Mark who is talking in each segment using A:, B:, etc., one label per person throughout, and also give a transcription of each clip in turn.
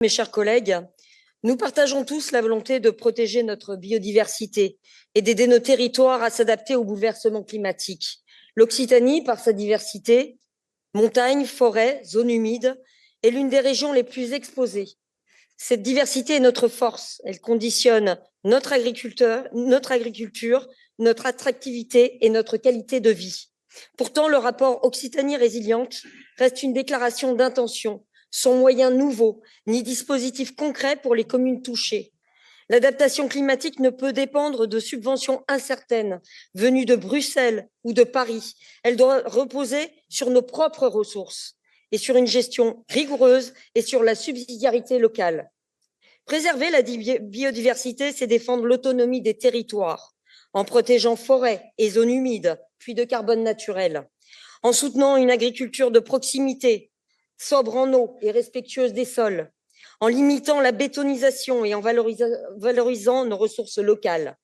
A: Mes chers collègues, nous partageons tous la volonté de protéger notre biodiversité et d'aider nos territoires à s'adapter aux bouleversements climatiques. L'Occitanie, par sa diversité, montagnes, forêts, zones humides, est l'une des régions les plus exposées. Cette diversité est notre force. Elle conditionne notre agriculture, notre attractivité et notre qualité de vie. Pourtant, le rapport Occitanie résiliente reste une déclaration d'intention, sans moyens nouveaux ni dispositifs concrets pour les communes touchées. L'adaptation climatique ne peut dépendre de subventions incertaines venues de Bruxelles ou de Paris. Elle doit reposer sur nos propres ressources et sur une gestion rigoureuse et sur la subsidiarité locale. Préserver la biodiversité, c'est défendre l'autonomie des territoires en protégeant forêts et zones humides, puits de carbone naturel, en soutenant une agriculture de proximité, sobre en eau et respectueuse des sols, en limitant la bétonisation et en valorisant nos ressources locales.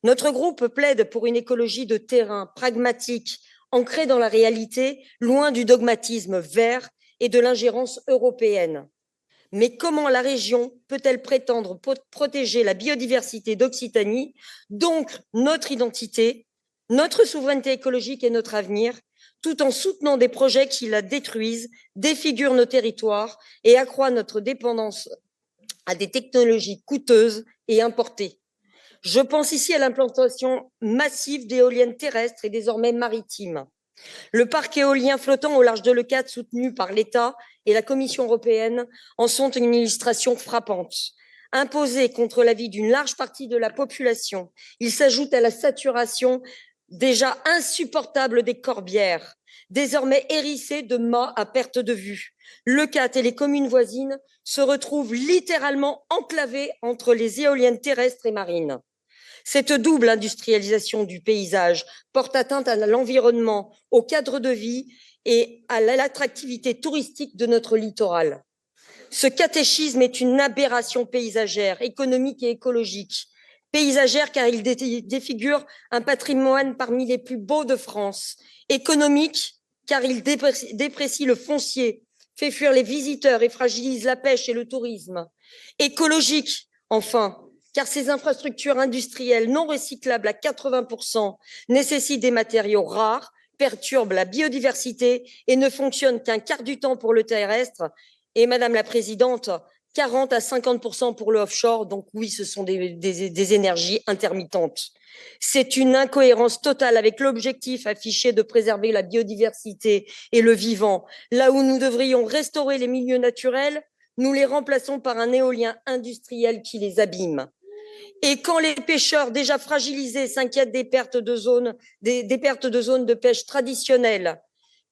A: Notre groupe plaide pour une écologie de terrain pragmatique, ancrée dans la réalité, loin du dogmatisme vert et de l'ingérence européenne. Mais comment la région peut-elle prétendre protéger la biodiversité d'Occitanie, donc notre identité, notre souveraineté écologique et notre avenir, tout en soutenant des projets qui la détruisent, défigurent nos territoires et accroissent notre dépendance à des technologies coûteuses et importées? Je pense ici à l'implantation massive d'éoliennes terrestres et désormais maritimes. Le parc éolien flottant au large de Leucate, soutenu par l'État et la Commission européenne, en sont une illustration frappante. Imposé contre l'avis d'une large partie de la population, il s'ajoute à la saturation déjà insupportable des corbières, désormais hérissées de mâts à perte de vue. Leucate et les communes voisines se retrouvent littéralement enclavées entre les éoliennes terrestres et marines. Cette double industrialisation du paysage porte atteinte à l'environnement, au cadre de vie et à l'attractivité touristique de notre littoral. Ce catéchisme est une aberration paysagère, économique et écologique. Paysagère car il défigure un patrimoine parmi les plus beaux de France. Économique car il déprécie le foncier, fait fuir les visiteurs et fragilise la pêche et le tourisme. Écologique, enfin, car ces infrastructures industrielles non recyclables à 80% nécessitent des matériaux rares, perturbent la biodiversité et ne fonctionnent qu'un quart du temps pour le terrestre. Et Madame la Présidente, 40 à 50% pour le offshore. Donc oui, ce sont des énergies intermittentes. C'est une incohérence totale avec l'objectif affiché de préserver la biodiversité et le vivant. Là où nous devrions restaurer les milieux naturels, nous les remplaçons par un éolien industriel qui les abîme. Et quand les pêcheurs déjà fragilisés s'inquiètent des pertes de zones de pêche traditionnelles,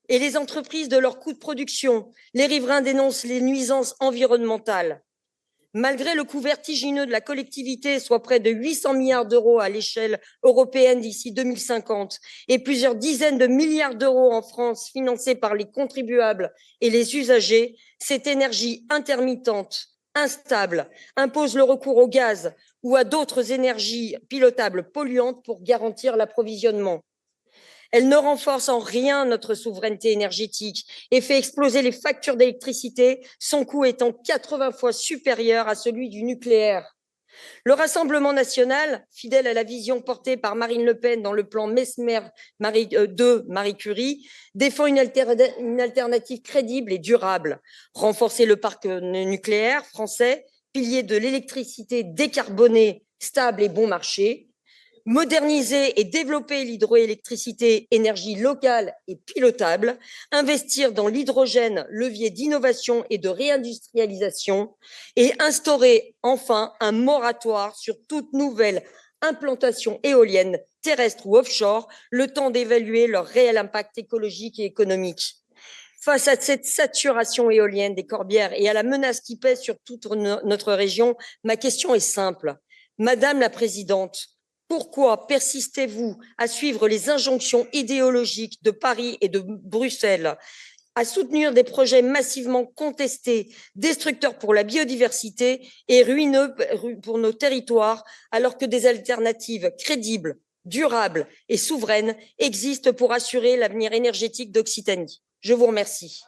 A: et les entreprises de leurs coûts de production, les riverains dénoncent les nuisances environnementales. Malgré le coût vertigineux de la collectivité, soit près de 800 milliards d'euros à l'échelle européenne d'ici 2050 et plusieurs dizaines de milliards d'euros en France financés par les contribuables et les usagers, cette énergie intermittente, instable, impose le recours au gaz ou à d'autres énergies pilotables polluantes pour garantir l'approvisionnement. Elle ne renforce en rien notre souveraineté énergétique et fait exploser les factures d'électricité, son coût étant 80 fois supérieur à celui du nucléaire. Le Rassemblement national, fidèle à la vision portée par Marine Le Pen dans le plan Mesmer de Marie Curie, défend une alternative crédible et durable. Renforcer le parc nucléaire français, pilier de l'électricité décarbonée, stable et bon marché, moderniser et développer l'hydroélectricité, énergie locale et pilotable, investir dans l'hydrogène, levier d'innovation et de réindustrialisation, et instaurer enfin un moratoire sur toute nouvelle implantation éolienne, terrestre ou offshore, le temps d'évaluer leur réel impact écologique et économique. Face à cette saturation éolienne des corbières et à la menace qui pèse sur toute notre région, ma question est simple. Madame la Présidente, pourquoi persistez-vous à suivre les injonctions idéologiques de Paris et de Bruxelles, à soutenir des projets massivement contestés, destructeurs pour la biodiversité et ruineux pour nos territoires, alors que des alternatives crédibles, durables et souveraines existent pour assurer l'avenir énergétique d'Occitanie? Je vous remercie.